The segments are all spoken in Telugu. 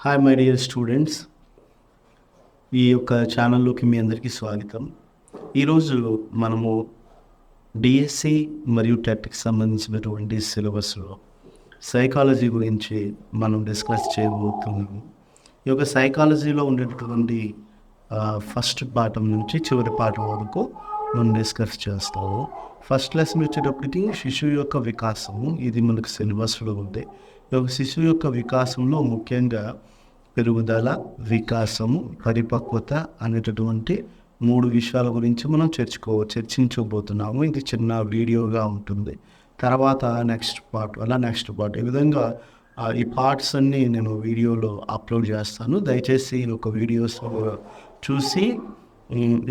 హాయ్ మై డియర్ స్టూడెంట్స్, ఈ యొక్క ఛానల్లోకి మీ అందరికీ స్వాగతం. ఈరోజు మనము డిఎస్సి మరియు టెట్కి సంబంధించినటువంటి సిలబస్లో సైకాలజీ గురించి మనం డిస్కస్ చేయబోతున్నాము. ఈ యొక్క సైకాలజీలో ఉండేటటువంటి ఫస్ట్ పాఠం నుంచి చివరి పాఠం వరకు మనం డిస్కస్ చేస్తాము. ఫస్ట్ లెసన్ వచ్చేటప్పటికి శిశువు యొక్క వికాసము, ఇది మనకు సిలబస్లో ఉంది. ఈ యొక్క శిశువు యొక్క వికాసంలో ముఖ్యంగా పెరుగుదల, వికాసము, పరిపక్వత అనేటటువంటి 3 విషయాల గురించి మనం చర్చించబోతున్నాము. ఇది చిన్న వీడియోగా ఉంటుంది. తర్వాత నెక్స్ట్ పార్ట్ ఈ విధంగా ఈ పార్ట్స్ అన్నీ నేను వీడియోలో అప్లోడ్ చేస్తాను. దయచేసి ఈ యొక్క వీడియోస్ చూసి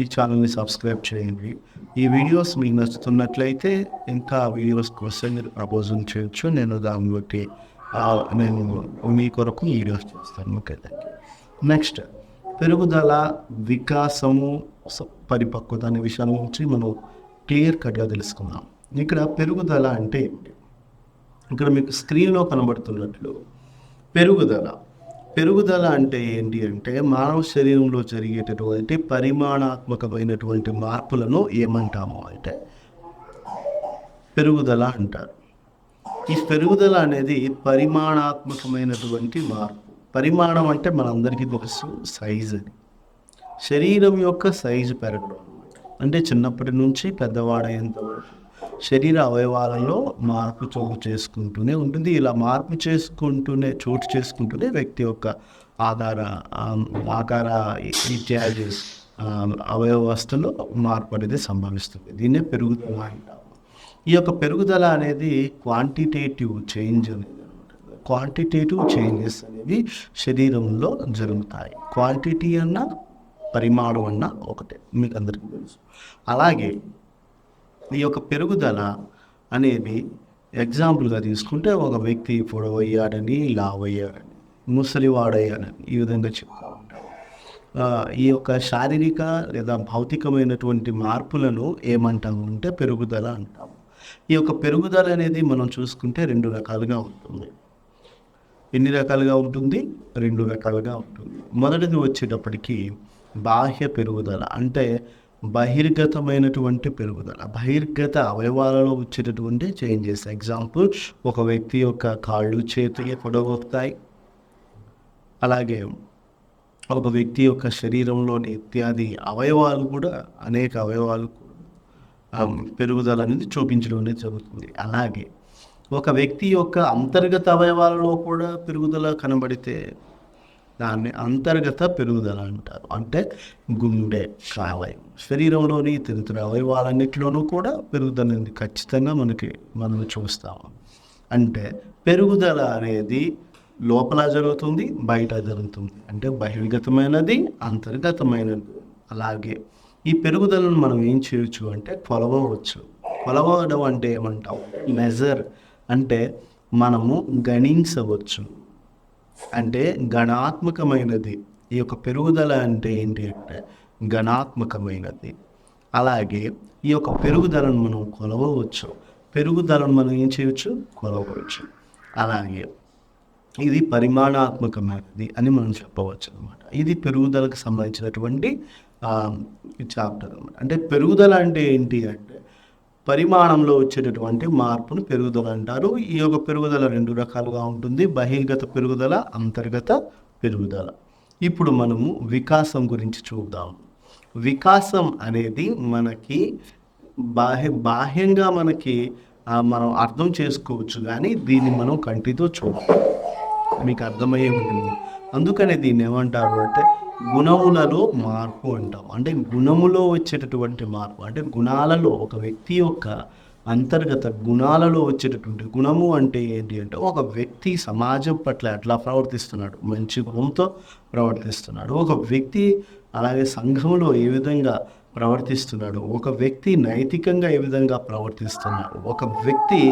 ఈ ఛానల్ని సబ్స్క్రైబ్ చేయండి. ఈ వీడియోస్ మీకు నచ్చుతున్నట్లయితే ఇంకా వీడియోస్ కోసం మీరు ప్రపోజల్ చేయొచ్చు. నేను దాన్ని బట్టి నేను మీ కొరకు వీడియోస్ చేస్తాను. ఓకే, నెక్స్ట్ పెరుగుదల, వికాసము, పరిపక్వత అనే విషయాల గురించి మనం క్లియర్ కట్గా తెలుసుకుందాం. ఇక్కడ పెరుగుదల అంటే ఏంటి? ఇక్కడ మీకు స్క్రీన్లో కనబడుతున్నట్లు పెరుగుదల అంటే ఏంటి అంటే మానవ శరీరంలో జరిగేటటువంటి పరిమాణాత్మకమైనటువంటి మార్పులను ఏమంటాము అంటే పెరుగుదల అంటారు. ఈ పెరుగుదల అనేది పరిమాణాత్మకమైనటువంటి మార్పు. పరిమాణం అంటే మనందరికీ తెలుసు సైజు అని. శరీరం యొక్క సైజు పెరగడం అంటే చిన్నప్పటి నుంచి పెద్దవాడయ్యేంత వరకు శరీర అవయవాలలో మార్పు చోటు చేసుకుంటూనే ఉంటుంది. ఇలా మార్పు చోటు చేసుకుంటూనే వ్యక్తి యొక్క ఆకార ఇత్యాది అవయవస్థలో మార్పు అనేది సంభవిస్తుంది. దీన్నే పెరుగుదల అంటాము. ఈ యొక్క పెరుగుదల అనేది క్వాంటిటేటివ్ చేంజ్ అనేది ఉంటుంది. క్వాంటిటేటివ్ చేంజెస్ అనేవి శరీరంలో జరుగుతాయి. క్వాంటిటీ అన్నా పరిమాణం అన్నా ఒకటే, మీకు అందరికీ తెలుసు. అలాగే ఈ యొక్క పెరుగుదల అనేది ఎగ్జాంపుల్గా తీసుకుంటే ఒక వ్యక్తి పొడవయ్యాడని, లావయ్యాడని, ముసలివాడయ్యాడని ఈ విధంగా చెప్తూ ఉంటారు. ఈ యొక్క శారీరక లేదా భౌతికమైనటువంటి మార్పులను ఏమంటాము అంటే పెరుగుదల అంటాము. ఈ యొక్క పెరుగుదల అనేది మనం చూసుకుంటే 2 రకాలుగా ఉంటుంది. ఎన్ని రకాలుగా ఉంటుంది? 2 రకాలుగా ఉంటుంది. మొదటిది వచ్చేటప్పటికి బాహ్య పెరుగుదల, అంటే బహిర్గతమైనటువంటి పెరుగుదల, బహిర్గత అవయవాలలో వచ్చేటటువంటి చేంజెస్. ఎగ్జాంపుల్, ఒక వ్యక్తి యొక్క కాళ్ళు, చేతులు పొడవవుతాయి. అలాగే ఒక వ్యక్తి యొక్క శరీరంలోని ఇత్యాది అవయవాలు కూడా, అనేక అవయవాలు పెరుగుదల అనేది చూపించడం అనేది జరుగుతుంది. అలాగే ఒక వ్యక్తి యొక్క అంతర్గత అవయవాలలో కూడా పెరుగుదల కనబడితే దాన్ని అంతర్గత పెరుగుదల అంటారు. అంటే గుండె, కాలేయం, శరీరంలోని ఇతర అవయవాలన్నిటిలోనూ కూడా పెరుగుదల అనేది ఖచ్చితంగా మనం చూస్తాము. అంటే పెరుగుదల అనేది లోపల జరుగుతుంది, బయట జరుగుతుంది. అంటే బహిర్గతమైనది, అంతర్గతమైనది. అలాగే ఈ పెరుగుదలను మనం ఏం చేయొచ్చు అంటే కొలవవచ్చు. కొలవడం అంటే ఏమంటాం? మెజర్, అంటే మనము గణించవచ్చు. అంటే గణాత్మకమైనది. ఈ యొక్క పెరుగుదల అంటే ఏంటి అంటే గణాత్మకమైనది. అలాగే ఈ యొక్క పెరుగుదలను మనం కొలవవచ్చు. పెరుగుదలను మనం ఏం చేయవచ్చు? కొలవవచ్చు. అలాగే ఇది పరిమాణాత్మకమైనది అని మనం చెప్పవచ్చు అనమాట. ఇది పెరుగుదలకు సంబంధించినటువంటి చాప్టర్ అనమాట. అంటే పెరుగుదల అంటే ఏంటి అంటే పరిమాణంలో వచ్చేటటువంటి మార్పును పెరుగుదల అంటారు. ఈ యొక్క పెరుగుదల 2 రకాలుగా ఉంటుంది: బహిర్గత పెరుగుదల, అంతర్గత పెరుగుదల. ఇప్పుడు మనము వికాసం గురించి చూద్దాం. వికాసం అనేది మనకి బాహ్యంగా మనం అర్థం చేసుకోవచ్చు, కానీ దీన్ని మనం కంటితో చూడాలి. మీకు అర్థమయ్యే ఉంటుంది. అందుకనే దీన్ని ఏమంటారు అంటే గుణములలో మార్పు అంటాం. అంటే గుణములో వచ్చేటటువంటి మార్పు, అంటే గుణాలలో, ఒక వ్యక్తి యొక్క అంతర్గత గుణాలలో వచ్చేటటువంటి గుణము అంటే ఏంటి అంటే ఒక వ్యక్తి సమాజం పట్ల ఎట్లా ప్రవర్తిస్తున్నాడు, మంచి గుణంతో ప్రవర్తిస్తున్నాడు. ఒక వ్యక్తి అలాగే సంఘంలో ఏ విధంగా ప్రవర్తిస్తున్నాడు, ఒక వ్యక్తి నైతికంగా ఏ విధంగా ప్రవర్తిస్తున్నాడు, ఒక వ్యక్తి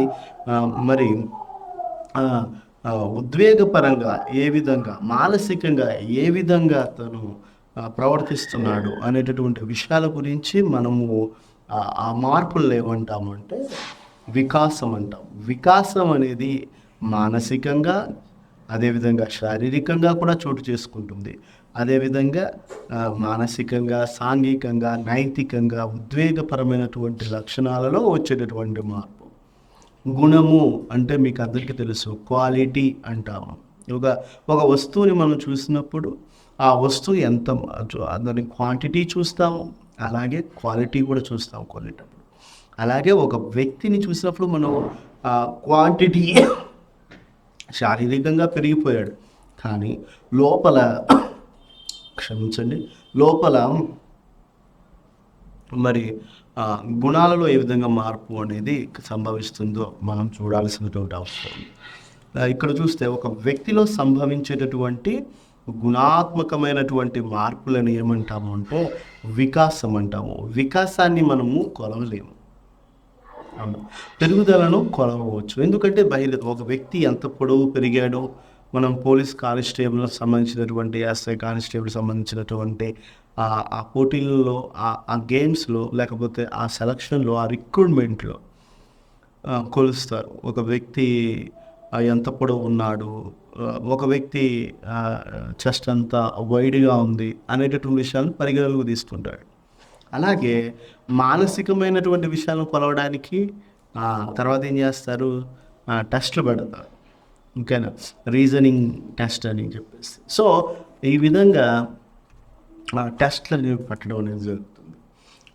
ఉద్వేగపరంగా ఏ విధంగా, మానసికంగా ఏ విధంగా తను ప్రవర్తిస్తున్నాడు అనేటటువంటి విషయాల గురించి మనము ఆ మార్పులు ఏమంటామంటే వికాసం అంటాం. వికాసం అనేది మానసికంగా అదేవిధంగా శారీరకంగా కూడా చోటు చేసుకుంటుంది. అదేవిధంగా మానసికంగా, సాంఘికంగా, నైతికంగా, ఉద్వేగపరమైనటువంటి లక్షణాలలో వచ్చేటటువంటి మార్పు. గుణము అంటే మీకు అందరికీ తెలుసు, క్వాలిటీ అంటాము. ఒక ఒక వస్తువుని మనం చూసినప్పుడు ఆ వస్తువు ఎంత దాని క్వాంటిటీ చూస్తాము, అలాగే క్వాలిటీ కూడా చూస్తాము కొనేటప్పుడు. అలాగే ఒక వ్యక్తిని చూసినప్పుడు మనం క్వాంటిటీ శారీరకంగా పెరిగిపోయాడు, కానీ లోపల లోపల మరి గుణాలలో ఏ విధంగా మార్పు అనేది సంభవిస్తుందో మనం చూడాల్సినటువంటి అవసరం. ఇక్కడ చూస్తే ఒక వ్యక్తిలో సంభవించేటటువంటి గుణాత్మకమైనటువంటి మార్పులను ఏమంటాము అంటే వికాసం అంటాము. వికాసాన్ని మనము కొలవలేము, పెరుగుదలను కొలవచ్చు. ఎందుకంటే ఒక వ్యక్తి ఎంత పొడవు పెరిగాడో, మనం పోలీస్ కానిస్టేబుల్ సంబంధించినటువంటి, ఎస్ఐ కానిస్టేబుల్ సంబంధించినటువంటి ఆ పోటీల్లో, ఆ గేమ్స్లో, లేకపోతే ఆ సెలక్షన్లో, ఆ రిక్రూట్మెంట్లో కొలుస్తారు. ఒక వ్యక్తి ఎంత పొడవు ఉన్నాడు, ఒక వ్యక్తి చెస్ట్ అంతా వైడ్గా ఉంది అనేటటువంటి విషయాలను పరిగణలోకి తీసుకుంటాడు. అలాగే మానసికమైనటువంటి విషయాలను కొలవడానికి తర్వాత ఏం చేస్తారు, టెస్ట్లు పెడతారు. ఓకేనా, రీజనింగ్ టెస్ట్ అని చెప్పేసి. సో ఈ విధంగా టెస్ట్లు అనేవి పెట్టడం అనేది జరుగుతుంది.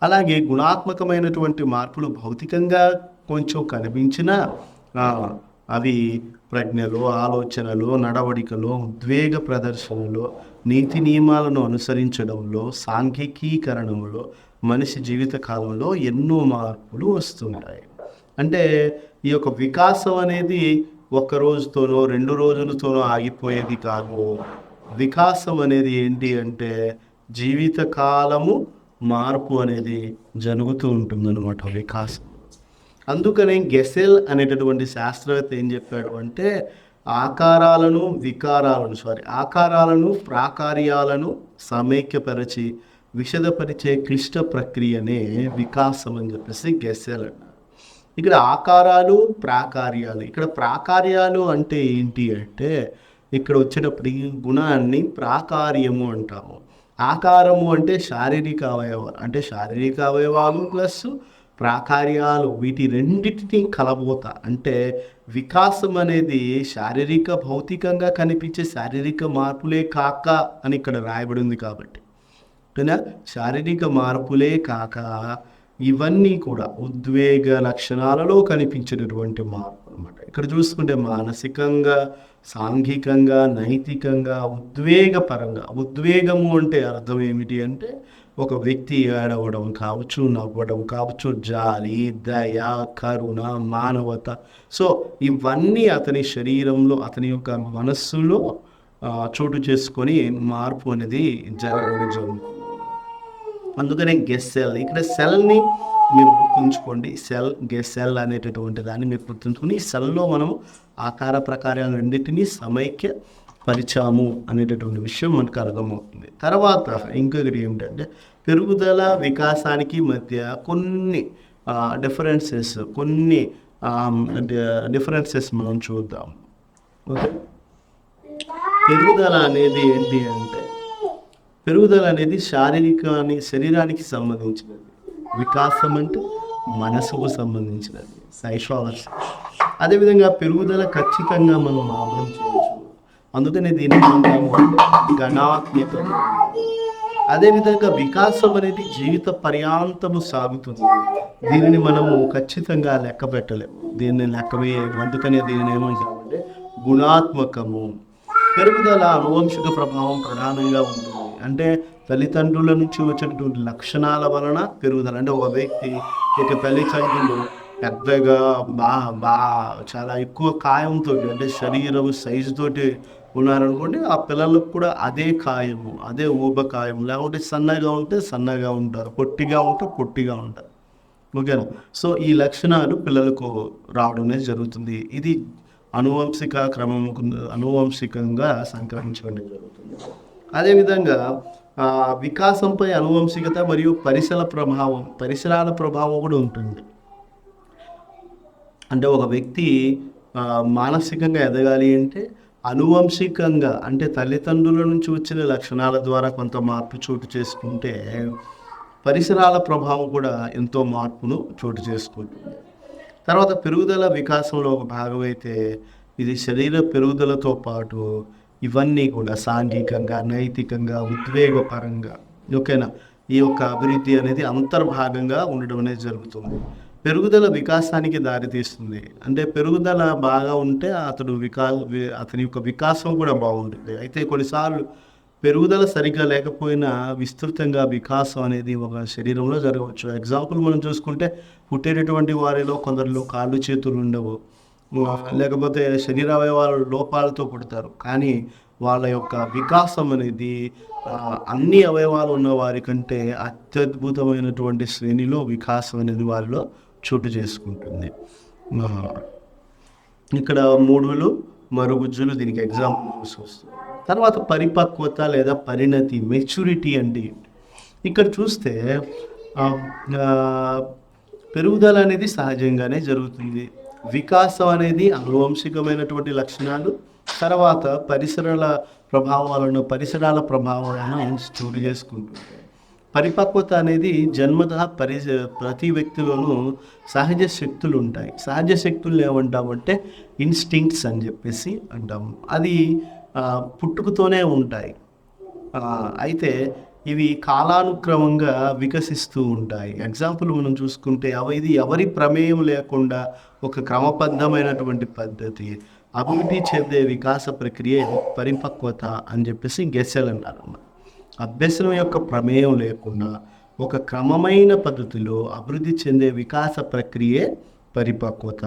అలాగే గుణాత్మకమైనటువంటి మార్పులు భౌతికంగా కొంచెం కనిపించినా అవి ప్రజ్ఞలో, ఆలోచనలో, నడవడికలో, ఉద్వేగ ప్రదర్శనలో, నీతి నియమాలను అనుసరించడంలో, సాంఘికీకరణంలో, మనిషి జీవిత కాలంలో ఎన్నో మార్పులు వస్తుంటాయి. అంటే ఈ యొక్క వికాసం అనేది ఒక్క రోజుతోనో 2 రోజులతోనో ఆగిపోయేది కాదు. వికాసం అనేది ఏంటి అంటే జీవితకాలము మార్పు అనేది జరుగుతూ ఉంటుందన్నమాట వికాసం. అందుకనే గెసెల్ అనేటటువంటి శాస్త్రవేత్త ఏం చెప్పాడు అంటే ఆకారాలను ప్రాకార్యాలను సమైక్యపరిచి విషదపరిచే క్లిష్ట ప్రక్రియనే వికాసం అని చెప్పేసి గెసెల్ అన్నారు. ఇక్కడ ఆకారాలు, ప్రాకార్యాలు. ఇక్కడ ప్రాకార్యాలు అంటే ఏంటి అంటే ఇక్కడ వచ్చేటప్పుడు ఈ గుణాన్ని ప్రాకార్యము అంటాము. ఆకారము అంటే శారీరక అవయవాలు, అంటే శారీరక అవయవాలు ప్లస్ ప్రాకార్యాలు, వీటి రెండింటినీ కలబోత. అంటే వికాసం అనేది శారీరక భౌతికంగా కనిపించే శారీరక మార్పులే కాక అని ఇక్కడ రాయబడింది. కాబట్టి శారీరక మార్పులే కాక ఇవన్నీ కూడా ఉద్వేగ లక్షణాలలో కనిపించేటటువంటి మార్పు అనమాట. ఇక్కడ చూసుకుంటే మానసికంగా, సాంఘికంగా, నైతికంగా, ఉద్వేగపరంగా. ఉద్వేగము అంటే అర్థం ఏమిటి అంటే ఒక వ్యక్తి ఏడవడం కావచ్చు, నవ్వడం కావచ్చు, జాలి, దయ, కరుణ, మానవత. సో ఇవన్నీ అతని శరీరంలో, అతని యొక్క మనస్సులో చోటు చేసుకొని మార్పు అనేది జరుగుతుంది. అందుకనే గెస్సెల్, ఇక్కడ సెల్ని మీరు గుర్తుంచుకోండి. గెస్సెల్ అనేటటువంటి దాన్ని మీరు గుర్తుంచుకొని ఈ సెల్లో మనం ఆకార ప్రకారాల రెండింటినీ సమైక్య పరిచాము అనేటటువంటి విషయం మనకు అర్థమవుతుంది. తర్వాత ఇంకొకటి ఏమిటంటే పెరుగుదల వికాసానికి మధ్య కొన్ని డిఫరెన్సెస్ మనం చూద్దాం. ఓకే, పెరుగుదల అనేది ఏంటి అంటే పెరుగుదల అనేది శరీరానికి సంబంధించినది, వికాసం అంటే మనసుకు సంబంధించినది, సైకాలజీ. అదేవిధంగా పెరుగుదల ఖచ్చితంగా మనం అర్థం చేయొచ్చు. అందుకనే దీన్ని అంటాము అంటే గణాత్మక. అదేవిధంగా వికాసం అనేది జీవిత పర్యాంతము సాగుతుంది. దీనిని మనము ఖచ్చితంగా లెక్క పెట్టలేము, దీన్ని లెక్కవేయము. అందుకనే దీనిని ఏమంటామంటే గుణాత్మకము. పెరుగుదల అనువంశిక ప్రభావం ప్రధానంగా ఉంటుంది. అంటే తల్లిదండ్రుల నుంచి వచ్చేటువంటి లక్షణాల వలన పెరుగుదల. అంటే ఒక వ్యక్తి తల్లిదండ్రులు పెద్దగా చాలా ఎక్కువ కాయంతో, అంటే శరీరం సైజుతోటి ఉన్నారనుకోండి, ఆ పిల్లలకు కూడా అదే కాయము, అదే ఊబకాయం. లేకుంటే సన్నగా ఉంటే సన్నగా ఉంటారు, పొట్టిగా ఉంటే పొట్టిగా ఉంటారు. ఓకేనా. సో ఈ లక్షణాలు పిల్లలకు రావడం అనేది జరుగుతుంది. ఇది అనువంశికంగా సంక్రమించడం జరుగుతుంది. అదేవిధంగా వికాసంపై అనువంశికత మరియు పరిసరాల ప్రభావం కూడా ఉంటుంది. అంటే ఒక వ్యక్తి మానసికంగా ఎదగాలి అంటే అనువంశికంగా అంటే తల్లిదండ్రుల నుంచి వచ్చిన లక్షణాల ద్వారా కొంత మార్పు చోటు చేసుకుంటే, పరిసరాల ప్రభావం కూడా ఎంతో మార్పును చోటు చేసుకుంటుంది. తర్వాత పెరుగుదల వికాసంలో ఒక భాగమైతే, ఇది శరీర పెరుగుదలతో పాటు ఇవన్నీ కూడా సాంఘికంగా, నైతికంగా, ఉద్వేగపరంగా ఓకేనా, ఈ యొక్క అభివృద్ధి అనేది అంతర్భాగంగా ఉండడం అనేది జరుగుతుంది. పెరుగుదల వికాసానికి దారితీస్తుంది. అంటే పెరుగుదల బాగా ఉంటే అతని యొక్క వికాసం కూడా బాగుంటుంది. అయితే కొన్నిసార్లు పెరుగుదల సరిగ్గా లేకపోయినా విస్తృతంగా వికాసం అనేది ఒక శరీరంలో జరగవచ్చు. ఎగ్జాంపుల్ మనం చూసుకుంటే, పుట్టేటటువంటి వారిలో కొందరిలో కాళ్ళు చేతులు ఉండవు, లేకపోతే శరీర అవయవాల లోపాలతో పుడతారు. కానీ వాళ్ళ యొక్క వికాసం అనేది అన్ని అవయవాలు ఉన్న వారి కంటే అత్యద్భుతమైనటువంటి శ్రేణిలో వికాసం అనేది వారిలో చోటు చేసుకుంటుంది. ఇక్కడ మూడులు మరుగుజ్జులు దీనికి ఎగ్జాంపుల్ వస్తుంది. తర్వాత పరిపక్వత లేదా పరిణతి, మెచ్యూరిటీ అంటే ఇక్కడ చూస్తే పెరుగుదల అనేది సహజంగానే జరుగుతుంది. వికాసం అనేది అనువంశికమైనటువంటి లక్షణాలు, తర్వాత పరిసరాల ప్రభావాలను చోటు చేసుకుంటుంది. పరిపక్వత అనేది జన్మతః ప్రతి వ్యక్తిలోనూ సహజ శక్తులు ఉంటాయి. సహజ శక్తులు ఏమంటామంటే ఇన్స్టింక్ట్స్ అని చెప్పేసి అంటాము. అది పుట్టుకతోనే ఉంటాయి. అయితే ఇవి కాలానుక్రమంగా వికసిస్తూ ఉంటాయి. ఎగ్జాంపుల్ మనం చూసుకుంటే, ఇది ఎవరి ప్రమేయం లేకుండా ఒక క్రమబద్ధమైనటువంటి పద్ధతి అభివృద్ధి చెందే వికాస ప్రక్రియ పరిపక్వత అని చెప్పేసి గెస్సెల్ అన్నారన్నమాట. అభ్యసనం యొక్క ప్రమేయం లేకుండా ఒక క్రమమైన పద్ధతిలో అభివృద్ధి చెందే వికాస ప్రక్రియే పరిపక్వత.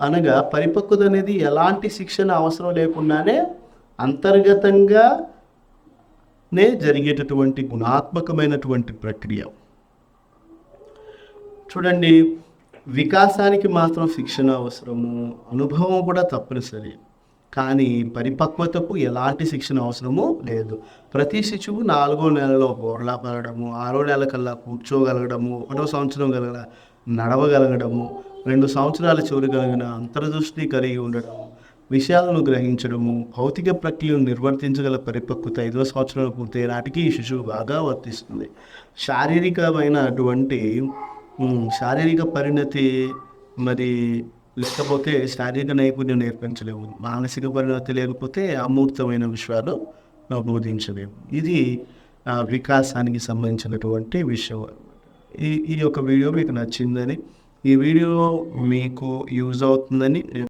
అనగా పరిపక్వత అనేది ఎలాంటి శిక్షణ అవసరం లేకుండానే అంతర్గతంగానే జరిగేటటువంటి గుణాత్మకమైనటువంటి ప్రక్రియ. చూడండి, వికాసానికి మాత్రం శిక్షణ అవసరము, అనుభవం కూడా తప్పనిసరి. కానీ పరిపక్వతకు ఎలాంటి శిక్షణ అవసరమూ లేదు. ప్రతి శిశువు 4వ నెలలో బోర్లా పడడము, 6వ నెల కల్లా కూర్చోగలగడము, 1వ సంవత్సరం నడవగలగడము, 2 సంవత్సరాల చివరిగలిగిన అంతర్దృష్టి కలిగి ఉండడము, విషయాలను గ్రహించడము, భౌతిక ప్రక్రియను నిర్వర్తించగల పరిపక్వత 5వ సంవత్సరంలో పూర్తయ్యే నాటికి ఈ శిశువు బాగా వర్తిస్తుంది. శారీరక పరిణతి మరి లేకపోతే శారీరక నైపుణ్యం నేర్పించలేము, మానసిక పరిణతి లేకపోతే అమూర్తమైన విషయాలు బోధించలేము. ఇది వికాసానికి సంబంధించినటువంటి విషయం. ఈ యొక్క వీడియో మీకు నచ్చిందని, ఈ వీడియో మీకు యూజ్ అవుతుందని